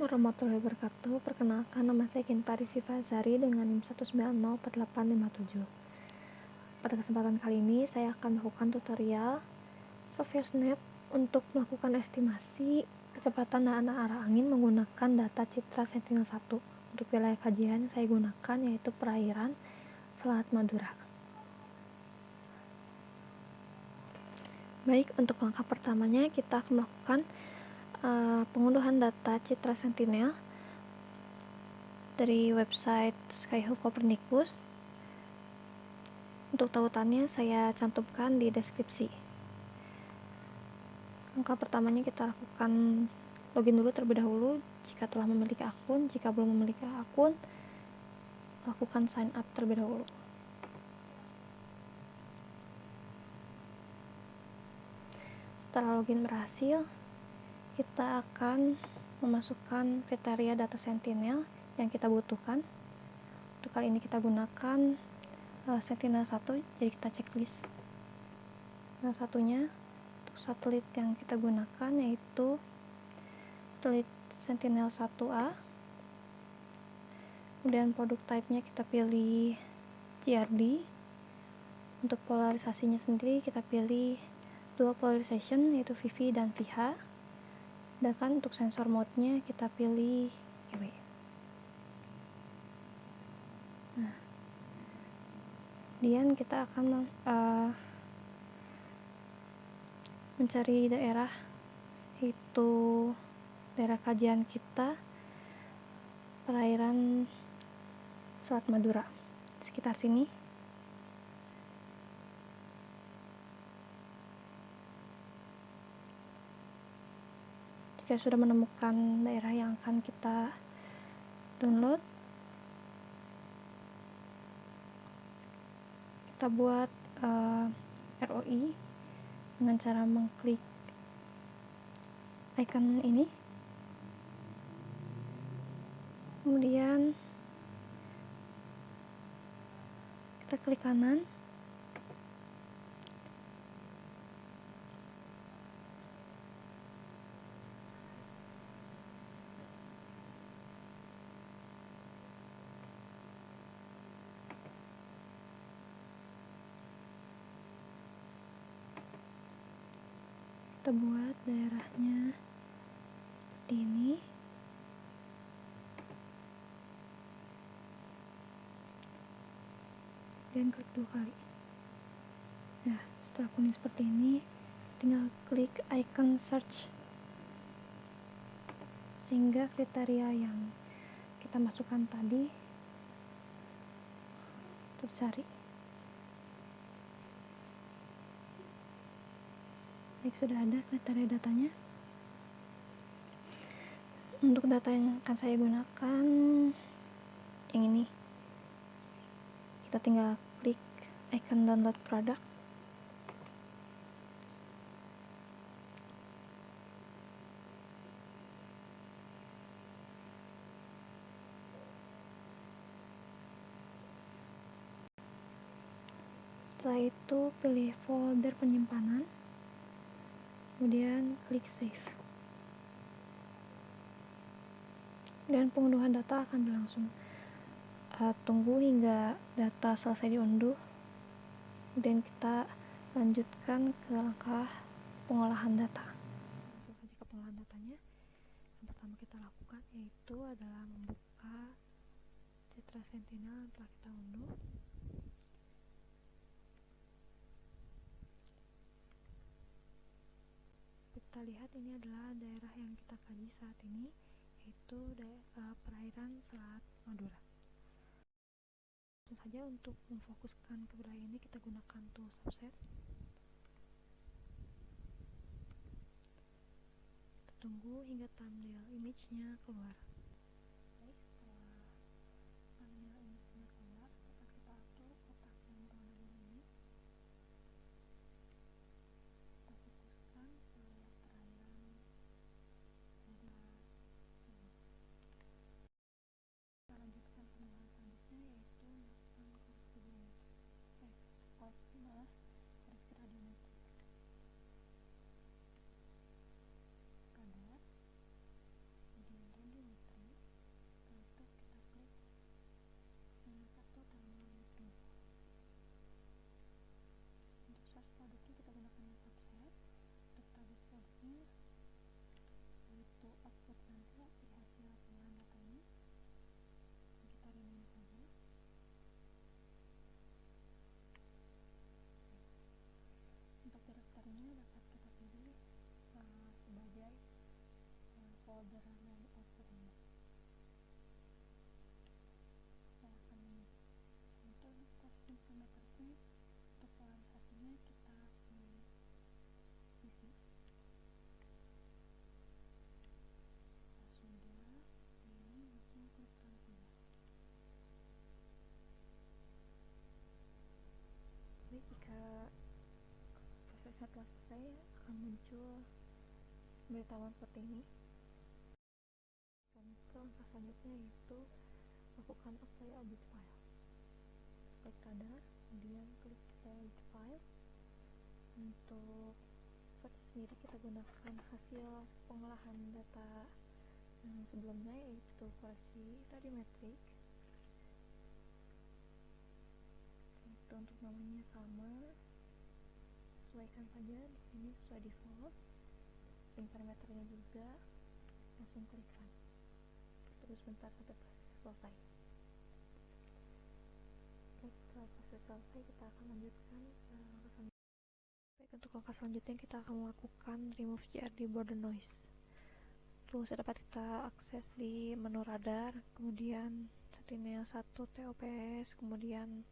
warahmatullahi wabarakatuh. Perkenalkan, nama saya Kinta Rizky Fazari dengan NIM 1904857. Pada kesempatan kali ini saya akan melakukan tutorial software Snap untuk melakukan estimasi kecepatan dan arah angin menggunakan data Citra Sentinel-1. Untuk wilayah kajian yang saya gunakan yaitu perairan Selat Madura. Baik, untuk langkah pertamanya kita akan melakukan pengunduhan data Citra Sentinel dari website Skyhub Copernicus. Untuk tautannya saya cantumkan di deskripsi. Langkah pertamanya kita lakukan login dulu terlebih dahulu jika telah memiliki akun. Jika belum memiliki akun, lakukan sign up terlebih dahulu. Setelah login berhasil, kita akan memasukkan kriteria data Sentinel yang kita butuhkan. Untuk kali ini kita gunakan Sentinel-1, jadi kita checklist. Nah, satunya untuk satelit yang kita gunakan yaitu satelit Sentinel-1A. Kemudian produk type-nya kita pilih GRD. Untuk polarisasinya sendiri kita pilih dual polarization yaitu VV dan VH. Sedangkan untuk sensor mode-nya kita pilih IW. Nah, kemudian kita akan mencari daerah, yaitu daerah kajian kita perairan Selat Madura, sekitar sini. Jika sudah menemukan daerah yang akan kita download, kita buat ROI dengan cara mengklik icon ini. Kemudian kita klik kanan. Kita buat daerahnya seperti ini. Dan klik 2 kali. Nah, setelah kuning seperti ini, tinggal klik icon search sehingga kriteria yang kita masukkan tadi tercari. Baik, sudah ada kriteria datanya. Untuk data yang akan saya gunakan yang ini. Kita tinggal klik icon download product. Setelah itu pilih folder penyimpanan, kemudian klik save. Dan pengunduhan data akan berlangsung. Tunggu hingga data selesai diunduh, kemudian kita lanjutkan ke langkah pengolahan data. Langsung saja ke pengolahan datanya. Yang pertama kita lakukan yaitu adalah membuka Citra Sentinel yang telah kita unduh. Kita lihat ini adalah daerah yang kita kaji saat ini, yaitu perairan Selat Madura. Langsung saja untuk memfokuskan ke wilayah ini kita gunakan tool subset. Kita tunggu hingga thumbnail image-nya keluar. Baik, setelah thumbnail image-nya keluar, akan kita atur kotak yang berwarna biru ini. Kita fokuskan ke perairan Madura ini. Kita lanjutkan pengolahan selanjutnya yaitu melakukan koreksi radiometri. Kadar, kemudian radiometri. folder layout ini. Saya akan untuk custom parametersnya, untuk polarisasinya kita pilih PC. Sudah, ini langsung klik run saja. Jadi jika prosesnya telah selesai, akan muncul pemberitahuan seperti ini. Dan langkah selanjutnya yaitu lakukan apply audit file. Klik radar, kemudian klik apply audit file. Untuk search sendiri kita gunakan hasil pengolahan data sebelumnya, yaitu koreksi radiometrik. Itu untuk namanya sama, sesuaikan saja di sini sesuai default. String parameternya juga, langsung klik run. Terus bentar sampai proses selesai. Baik, setelah proses selesai kita akan lanjutkan langkah selanjutnya. Baik, untuk langkah selanjutnya kita akan melakukan remove GRD border noise. Terus dapat kita akses di menu radar, kemudian Sentinel 1 TOPS, kemudian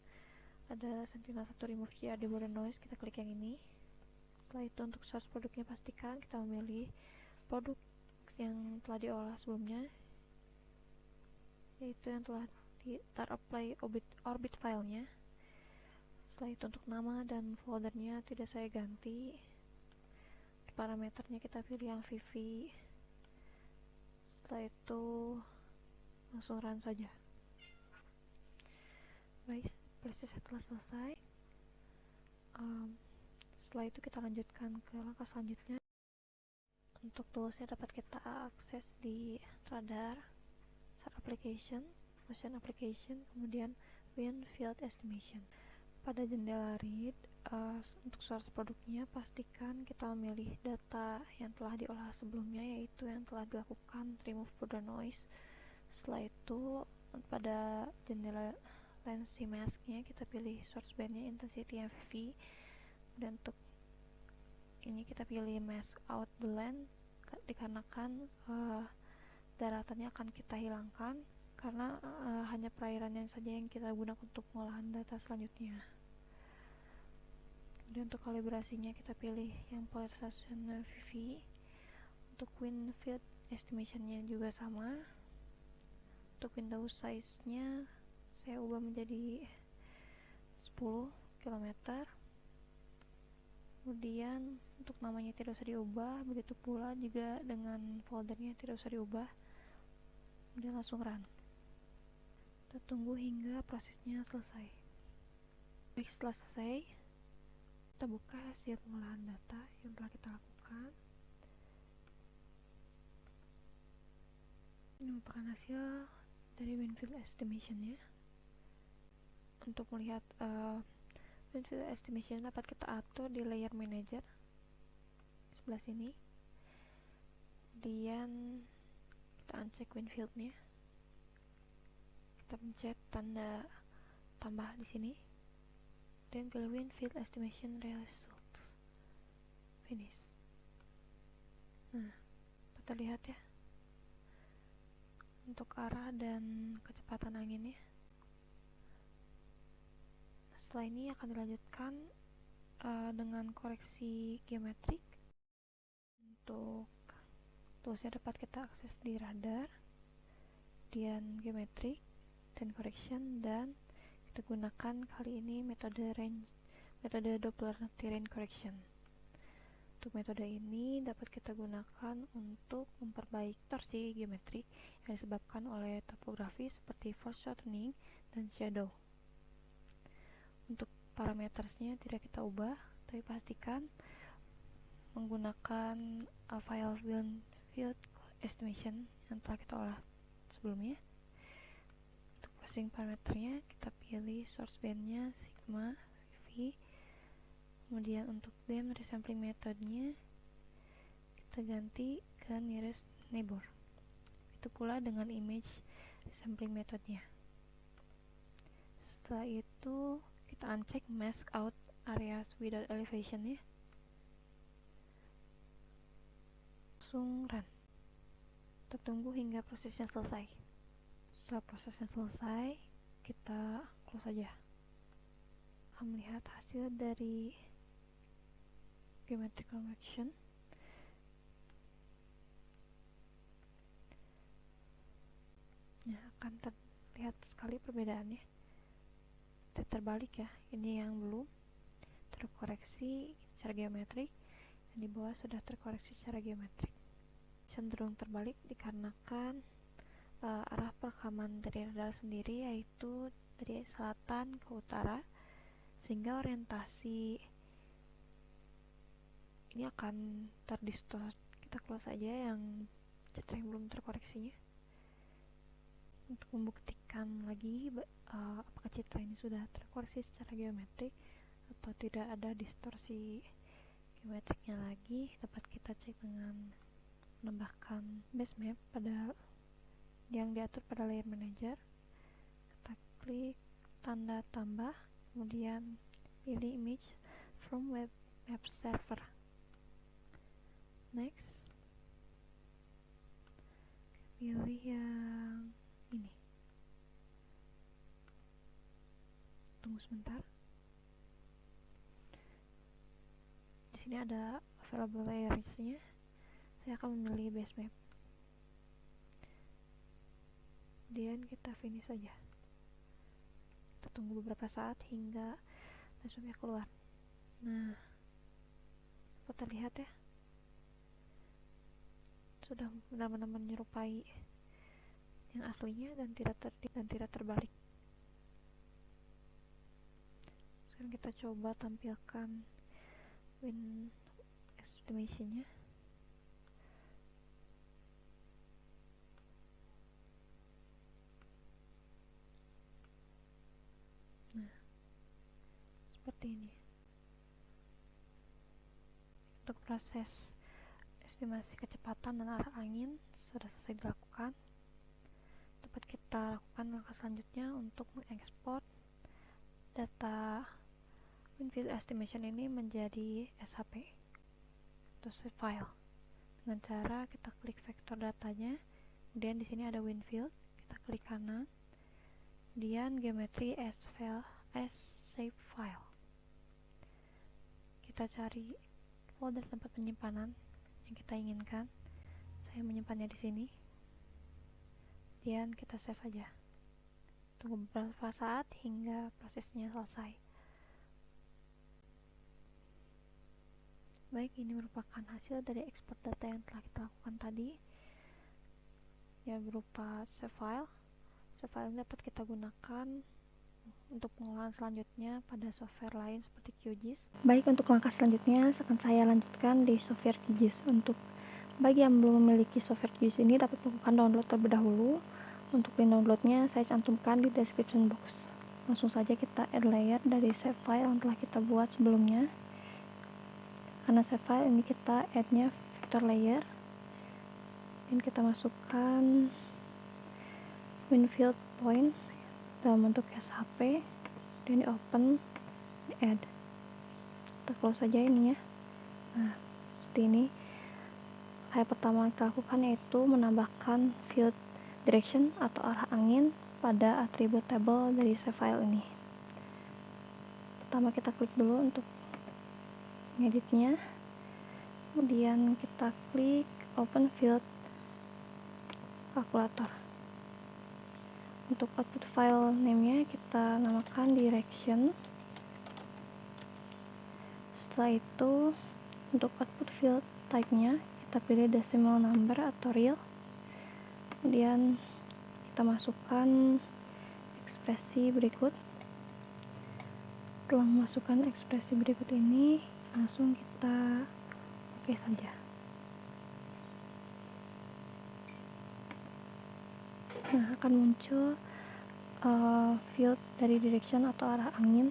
ada Sentinel 1 remove GRD border noise, kita klik yang ini. Setelah itu untuk source produknya pastikan kita memilih produk yang telah diolah sebelumnya, yaitu yang telah apply orbit filenya. Setelah itu untuk nama dan foldernya tidak saya ganti. Parameternya kita pilih yang VV. Setelah itu langsung run saja. Baik, prosesnya telah selesai. Setelah itu kita lanjutkan ke langkah selanjutnya. Untuk toolsnya dapat kita akses di radar, start application, motion application, kemudian wind field estimation. Pada jendela read, untuk source produknya pastikan kita memilih data yang telah diolah sebelumnya, yaitu yang telah dilakukan remove border noise. Setelah itu pada jendela lens mask-nya kita pilih source band-nya intensity FV. Dan untuk ini kita pilih mask out the lens, dikarenakan daratannya akan kita hilangkan karena hanya perairannya saja yang kita gunakan untuk pengolahan data selanjutnya. Kemudian untuk kalibrasinya kita pilih yang polarization VV. Untuk wind field estimation-nya juga sama. Untuk window size-nya saya ubah menjadi 10 km. Kemudian untuk namanya tidak usah diubah, begitu pula juga dengan foldernya tidak usah diubah. Kemudian langsung run. Kita tunggu hingga prosesnya selesai. Baik, setelah selesai kita buka hasil pengolahan data yang telah kita lakukan. Ini merupakan hasil dari wind field estimation ya. Untuk melihat wind field estimation dapat kita atur di layer manager sebelah sini. Kemudian kita uncheck wind field-nya. Kita pencet tanda tambah di sini. Dan pilih wind field estimation results. Finish. Nah, kita lihat ya untuk arah dan kecepatan anginnya. Setelah ini akan dilanjutkan dengan koreksi geometrik. Untuk toolsnya dapat kita akses di radar, kemudian geometrik dan correction, dan kita gunakan kali ini metode Doppler terrain correction. Untuk metode ini dapat kita gunakan untuk memperbaiki torsi geometrik yang disebabkan oleh topografi seperti foreshortening dan shadow. Untuk parametersnya tidak kita ubah, tapi pastikan menggunakan file wind field estimation yang telah kita olah sebelumnya. Untuk processing parameternya kita pilih source band-nya sigma v. Kemudian untuk dem resampling metodenya kita ganti ke nearest neighbor. Itu pula dengan image resampling metodenya. Setelah itu kita uncheck mask out areas without elevation ya. Langsung run. Kita tunggu hingga prosesnya selesai. Setelah prosesnya selesai, kita close saja. Akan melihat hasil dari geometric convection. Nah, akan terlihat sekali perbedaannya. Terbalik ya, ini yang belum terkoreksi secara geometrik, dan di bawah sudah terkoreksi secara geometrik. Cenderung terbalik dikarenakan arah perekaman dari radar sendiri yaitu dari selatan ke utara, sehingga orientasi ini akan terdistort. Kita close saja yang citra yang belum terkoreksinya untuk membuktikan lagi apakah citra ini sudah terkoreksi secara geometrik atau tidak ada distorsi geometriknya lagi. Dapat kita cek dengan menambahkan base map pada yang diatur pada layer manager. Kita klik tanda tambah, kemudian pilih image from web map server. Next, pilih yang ini. Tunggu sebentar. Di sini ada available layers-nya. Saya akan memilih base map. Kemudian kita finish saja. Kita tunggu beberapa saat hingga base map-nya keluar. Nah, dapat terlihat ya, sudah benar-benar menyerupai yang aslinya dan tidak terbalik. Sekarang kita coba tampilkan wind estimation-nya. Nah, seperti ini. Untuk proses estimasi kecepatan dan arah angin sudah selesai dilakukan. Dapat kita lakukan langkah selanjutnya untuk mengekspor data wind field estimation ini menjadi SHP atau save file dengan cara kita klik vektor datanya, kemudian di sini ada wind field, kita klik kanan, kemudian geometry as save file. Kita cari folder tempat penyimpanan yang kita inginkan. Saya menyimpannya di sini. Kemudian kita save aja. Tunggu beberapa saat hingga prosesnya selesai. Baik, ini merupakan hasil dari ekspor data yang telah kita lakukan tadi, ya berupa save file. Save file ini dapat kita gunakan untuk pengolahan selanjutnya pada software lain seperti QGIS. Baik, untuk langkah selanjutnya akan saya lanjutkan di software QGIS. Untuk bagi yang belum memiliki software QGIS ini dapat melakukan download terlebih dahulu. Untuk link downloadnya saya cantumkan di description box. Langsung saja kita add layer dari save file yang telah kita buat sebelumnya. Karena save file ini kita add-nya vector layer, dan kita masukkan wind field point dalam bentuk SHP, dan di open, di add. Kita close saja ini ya. Nah, seperti ini. Hal pertama yang kita lakukan yaitu menambahkan field direction atau arah angin pada atribut table dari save file ini. Pertama kita klik dulu untuk ngeditnya, kemudian kita klik open field calculator. Untuk output file name-nya kita namakan direction. Setelah itu untuk output field type-nya kita pilih decimal number atau real. Kemudian kita masukkan ekspresi berikut. Setelah memasukkan ekspresi berikut ini, langsung kita oke saja. Nah, akan muncul field dari direction atau arah angin.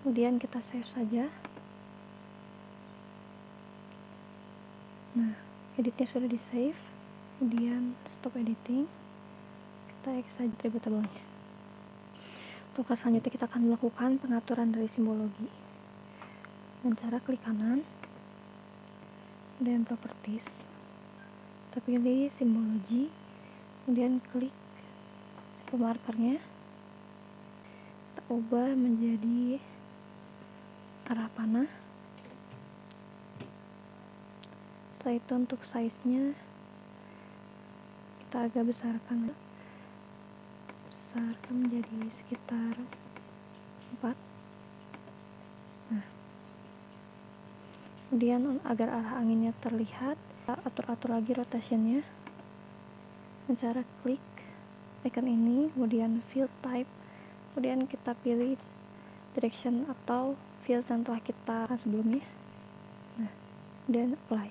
Kemudian kita save saja. Nah, editnya sudah di save. Kemudian stop editing. Kita X saja atribut tabelnya. Untuk selanjutnya kita akan melakukan pengaturan dari simbologi dengan cara klik kanan, kemudian properties, Kita pilih simbologi, kemudian klik markernya, kita ubah menjadi arah panah. Setelah itu untuk size-nya kita agak besarkan menjadi sekitar 4. Nah, kemudian agar arah anginnya terlihat, kita atur lagi rotationnya dengan cara klik icon ini, kemudian field type, kemudian kita pilih direction atau field yang telah kita sebelumnya. Nah, kemudian apply.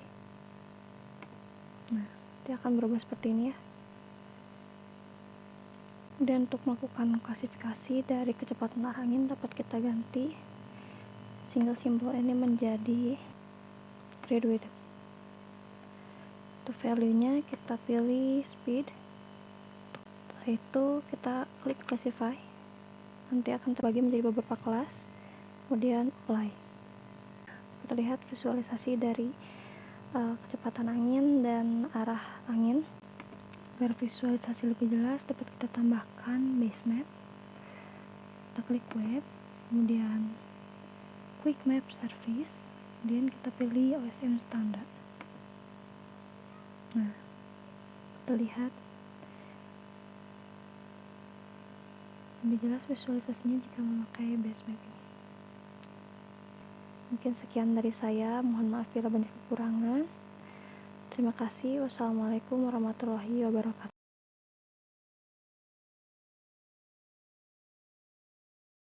Nah, dia akan berubah seperti ini ya. Dan untuk melakukan klasifikasi dari kecepatan arah angin dapat kita ganti single symbol ini menjadi graduated. Untuk value-nya kita pilih speed. Setelah itu kita klik classify. Nanti akan terbagi menjadi beberapa kelas. Kemudian apply. Kita lihat visualisasi dari kecepatan angin dan arah angin. Agar visualisasi lebih jelas dapat kita tambahkan base map. Kita klik web, kemudian quick map service, kemudian kita pilih OSM standar. Nah, kita lihat lebih jelas visualisasinya jika memakai base map ini. Mungkin sekian dari saya, mohon maaf bila banyak kekurangan. Terima kasih. Wassalamualaikum warahmatullahi wabarakatuh.